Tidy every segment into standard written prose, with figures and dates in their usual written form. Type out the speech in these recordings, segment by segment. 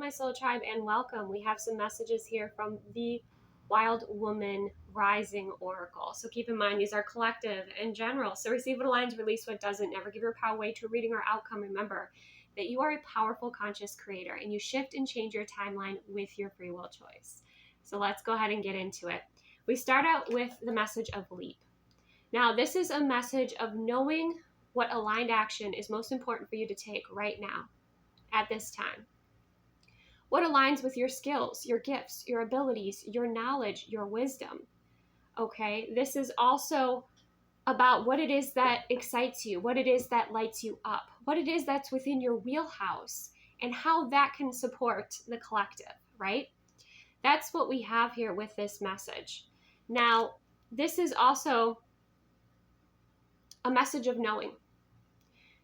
my soul tribe, and welcome. We have some messages here from the Wild Woman Rising Oracle. So keep in mind, these are collective and general. So receive what aligns, release what doesn't. Never give your power away to a reading or outcome. Remember that you are a powerful, conscious creator, and you shift and change your timeline with your free will choice. So let's go ahead and get into it. We start out with the message of leap. Now, this is a message of knowing what aligned action is most important for you to take right now, at this time. What aligns with your skills, your gifts, your abilities, your knowledge, your wisdom. Okay, this is also about what it is that excites you, what it is that lights you up, what it is that's within your wheelhouse, and how that can support the collective, right? That's what we have here with this message. Now, this is also a message of knowing.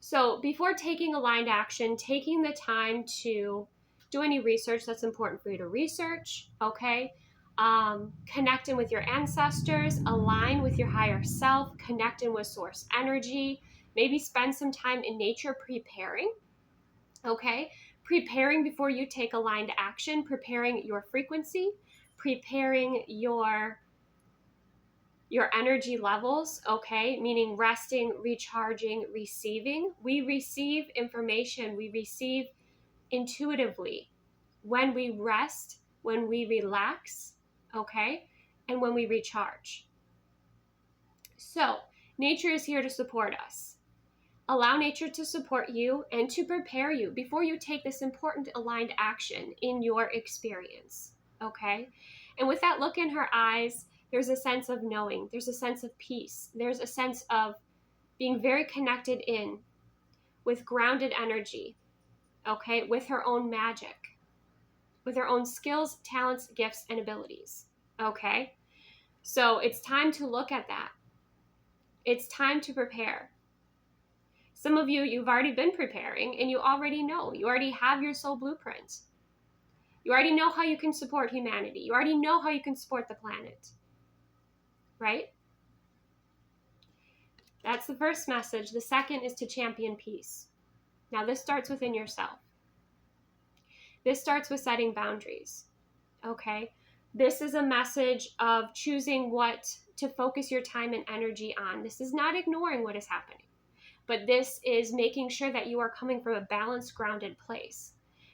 So before taking aligned action, taking the time to do any research that's important for you to research, okay? Connecting with your ancestors, align with your higher self, connecting with source energy, maybe spend some time in nature preparing, okay? Preparing before you take aligned action, preparing your frequency, preparing your energy levels, okay? Meaning resting, recharging, receiving. We receive information, we receive intuitively when we rest, when we relax, okay? And when we recharge. So, nature is here to support us. Allow nature to support you and to prepare you before you take this important aligned action in your experience, okay? And with that look in her eyes, there's a sense of knowing, there's a sense of peace, there's a sense of being very connected in with grounded energy, okay, with her own magic, with her own skills, talents, gifts, and abilities, okay? So it's time to look at that. It's time to prepare. Some of you, you've already been preparing and you already know. You already have your soul blueprint. You already know how you can support humanity. You already know how you can support the planet, right? That's the first message. The second is to champion peace. Now, this starts within yourself. This starts with setting boundaries, okay? This is a message of choosing what to focus your time and energy on. This is not ignoring what is happening, but this is making sure that you are coming from a balanced, grounded place.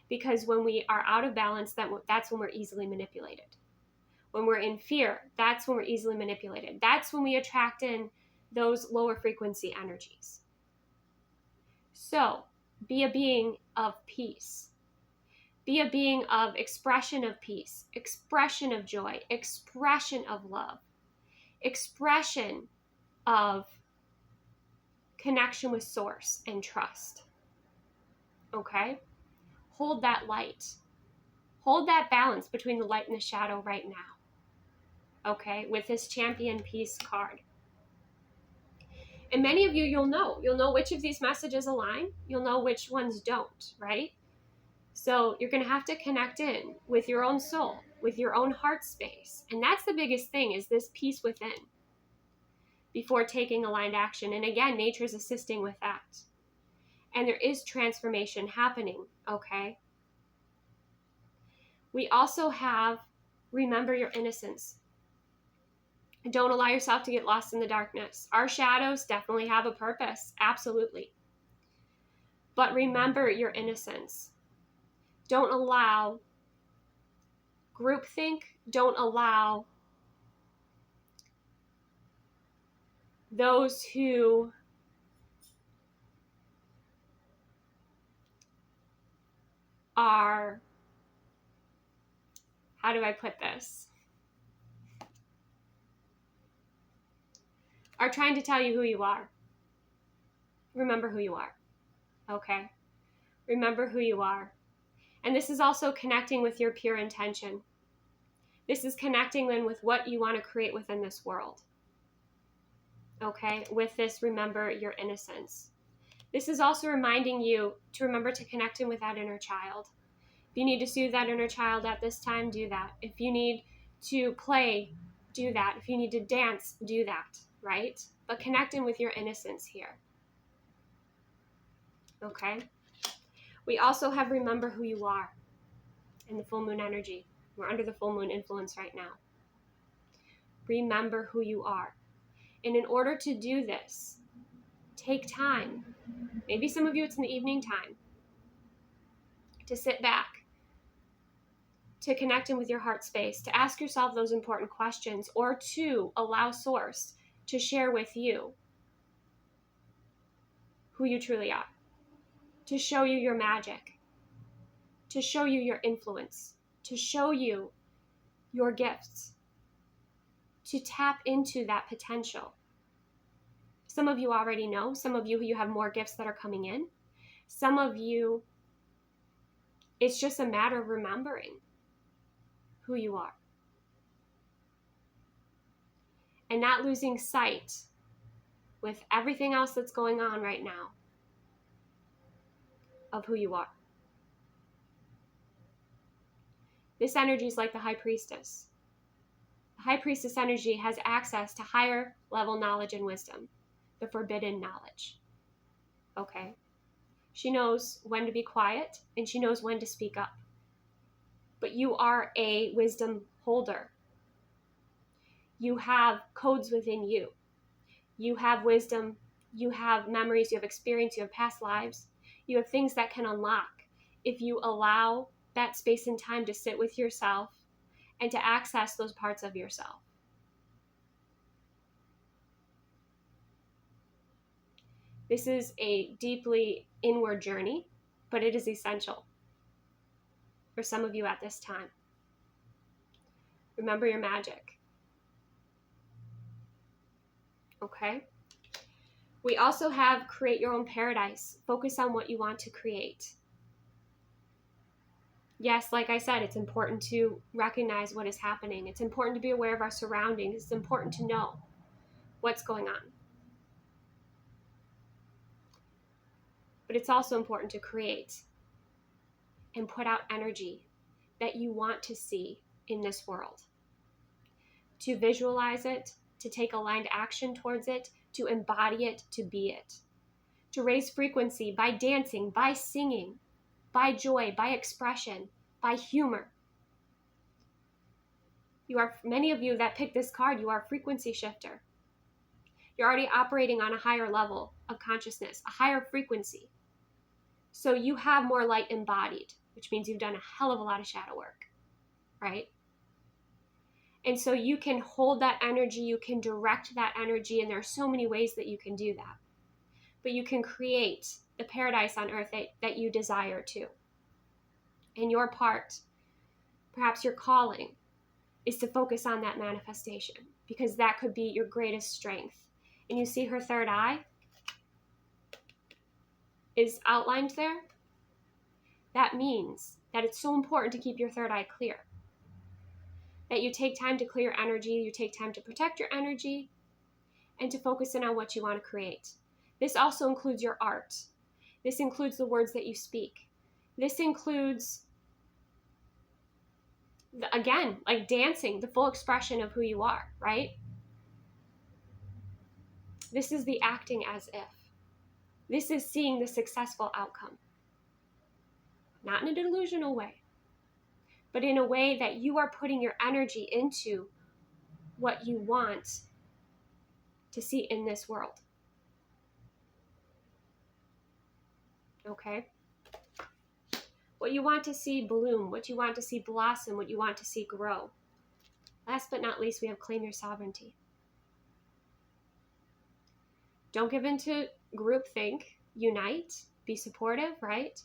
Because when we are out of balance, that's when we're easily manipulated. When we're in fear, that's when we're easily manipulated. That's when we attract in those lower frequency energies. So, be a being of peace. Be a being of expression of peace, expression of joy, expression of love, expression of connection with source and trust. Okay? Hold that light. Hold that balance between the light and the shadow right now. Okay? With this champion peace card. And many of you, you'll know which of these messages align. You'll know which ones don't, right? So you're going to have to connect in with your own soul, with your own heart space. And that's the biggest thing, is this peace within before taking aligned action. And again, nature's assisting with that. And there is transformation happening, okay? We also have, remember your innocence. Don't allow yourself to get lost in the darkness. Our shadows definitely have a purpose, absolutely. But remember your innocence. Don't allow groupthink. Don't allow those who are, how do I put this? Are trying to tell you who you are. Remember who you are, okay? Remember who you are. And this is also connecting with your pure intention. This is connecting then with what you want to create within this world. Okay, with this, remember your innocence. This is also reminding you to remember to connect in with that inner child. If you need to soothe that inner child at this time, do that. If you need to play, do that. If you need to dance, do that, right? But connect in with your innocence here. Okay? We also have remember who you are. and the full moon energy. We're under the full moon influence right now. Remember who you are. And in order to do this, take time. Maybe some of you it's in the evening time. To sit back, to connect in with your heart space, to ask yourself those important questions, or to allow Source to share with you who you truly are, to show you your magic, to show you your influence, to show you your gifts, to tap into that potential. Some of you already know. Some of you have more gifts that are coming in. Some of you, it's just a matter of remembering who you are and not losing sight with everything else that's going on right now of who you are. This energy is like the high priestess. The high priestess energy has access to higher level knowledge and wisdom, the forbidden knowledge. Okay? She knows when to be quiet and she knows when to speak up. But you are a wisdom holder. You have codes within you. You have wisdom, you have memories, you have experience, you have past lives. You have things that can unlock if you allow that space and time to sit with yourself and to access those parts of yourself. This is a deeply inward journey, but it is essential for some of you at this time. Remember your magic. Okay? We also have create your own paradise. Focus on what you want to create. Yes, like I said, it's important to recognize what is happening. It's important to be aware of our surroundings. It's important to know what's going on. But it's also important to create and put out energy that you want to see in this world. To visualize it, to take aligned action towards it, to embody it, to be it. To raise frequency by dancing, by singing, by joy, by expression, by humor. You are, many of you that pick this card, you are a frequency shifter. You're already operating on a higher level of consciousness, a higher frequency. So you have more light embodied, which means you've done a hell of a lot of shadow work, right? And so you can hold that energy, you can direct that energy, and there are so many ways that you can do that. But you can create the paradise on earth that you desire to. And your part, perhaps your calling, is to focus on that manifestation, because that could be your greatest strength. And you see her third eye is outlined there. That means that it's so important to keep your third eye clear. That you take time to clear energy, you take time to protect your energy, and to focus in on what you want to create. This also includes your art. This includes the words that you speak. This includes, again, like dancing, the full expression of who you are, right? This is the acting as if. This is seeing the successful outcome. Not in a delusional way, but in a way that you are putting your energy into what you want to see in this world. Okay? What you want to see bloom, what you want to see blossom, what you want to see grow. Last but not least, we have claim your sovereignty. Don't give in to groupthink. Unite. Be supportive, right?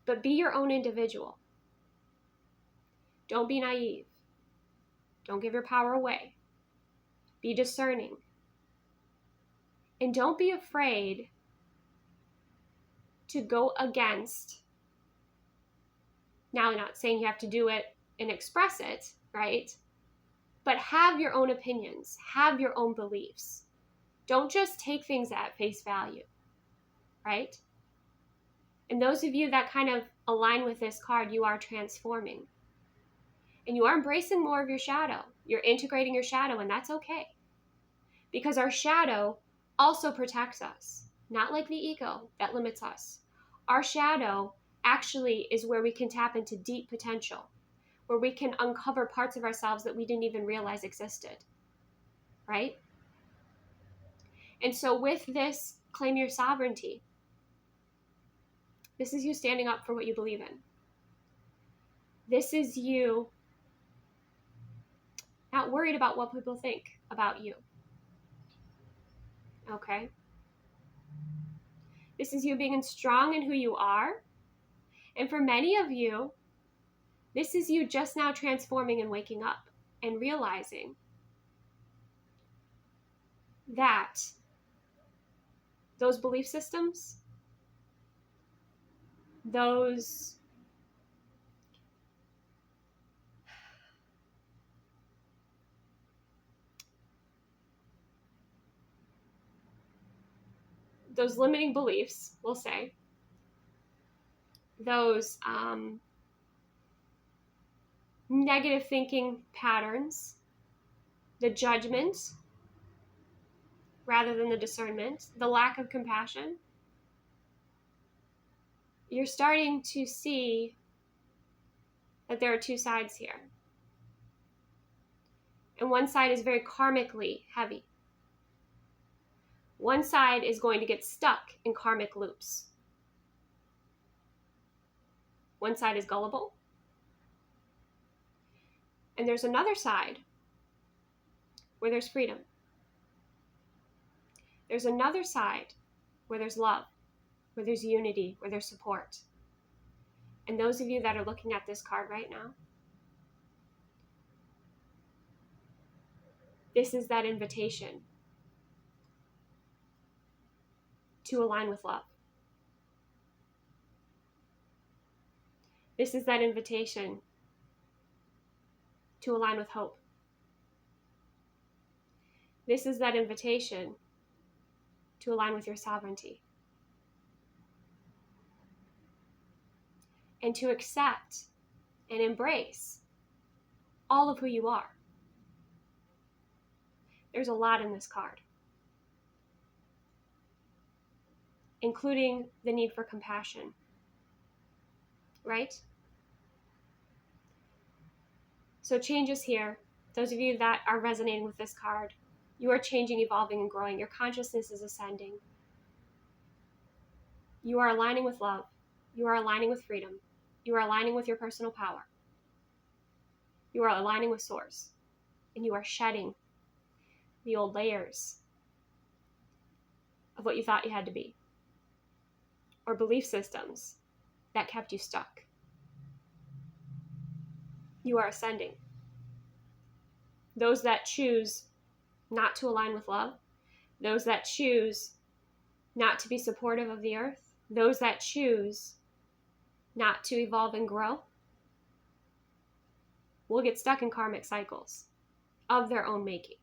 But be your own individual. Don't be naive. Don't give your power away. Be discerning. And don't be afraid to go against. Now, I'm not saying you have to do it and express it, right? But have your own opinions. Have your own beliefs. Don't just take things at face value, right? And those of you that kind of align with this card, you are transforming. And you are embracing more of your shadow. You're integrating your shadow, and that's okay. Because our shadow also protects us. Not like the ego that limits us. Our shadow actually is where we can tap into deep potential, where we can uncover parts of ourselves that we didn't even realize existed, right? And so with this, claim your sovereignty. This is you standing up for what you believe in. This is you not worried about what people think about you. Okay? This is you being strong in who you are. And for many of you, this is you just now transforming and waking up and realizing that those belief systems, those limiting beliefs, we'll say, those negative thinking patterns, the judgment rather than the discernment, the lack of compassion, you're starting to see that there are two sides here. And one side is very karmically heavy. One side is going to get stuck in karmic loops. One side is gullible. And there's another side where there's freedom. There's another side where there's love, where there's unity, where there's support. And those of you that are looking at this card right now, this is that invitation to align with love. This is that invitation to align with hope. This is that invitation to align with your sovereignty. And to accept and embrace all of who you are. There's a lot in this card, including the need for compassion, right? So change is here. Those of you that are resonating with this card, you are changing, evolving, and growing. Your consciousness is ascending. You are aligning with love. You are aligning with freedom. You are aligning with your personal power. You are aligning with source. And you are shedding the old layers of what you thought you had to be, or belief systems that kept you stuck. You are ascending. Those that choose not to align with love, those that choose not to be supportive of the earth, those that choose not to evolve and grow, will get stuck in karmic cycles of their own making.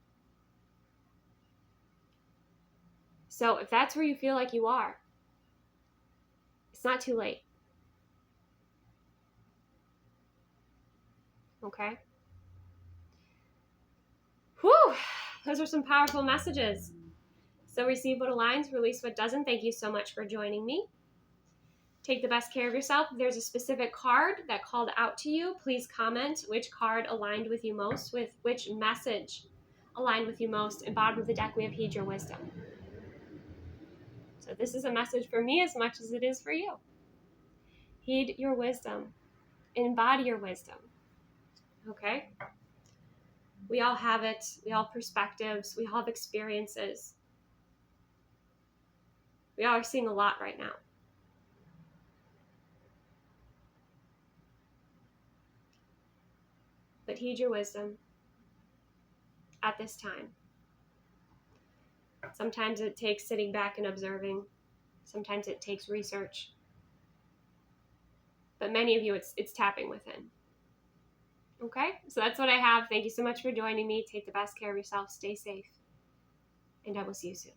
So if that's where you feel like you are, it's not too late. Okay? Whew! Those are some powerful messages. So receive what aligns, release what doesn't. Thank you so much for joining me. Take the best care of yourself. If there's a specific card that called out to you, please comment which card aligned with you most, with which message aligned with you most. And bottom of the deck, we have Heed Your Wisdom. So this is a message for me as much as it is for you. Heed your wisdom. Embody your wisdom. Okay? We all have it. We all have perspectives. We all have experiences. We all are seeing a lot right now. But heed your wisdom at this time. Sometimes it takes sitting back and observing. Sometimes it takes research. But many of you, it's tapping within. Okay? So that's what I have. Thank you so much for joining me. Take the best care of yourself. Stay safe. And I will see you soon.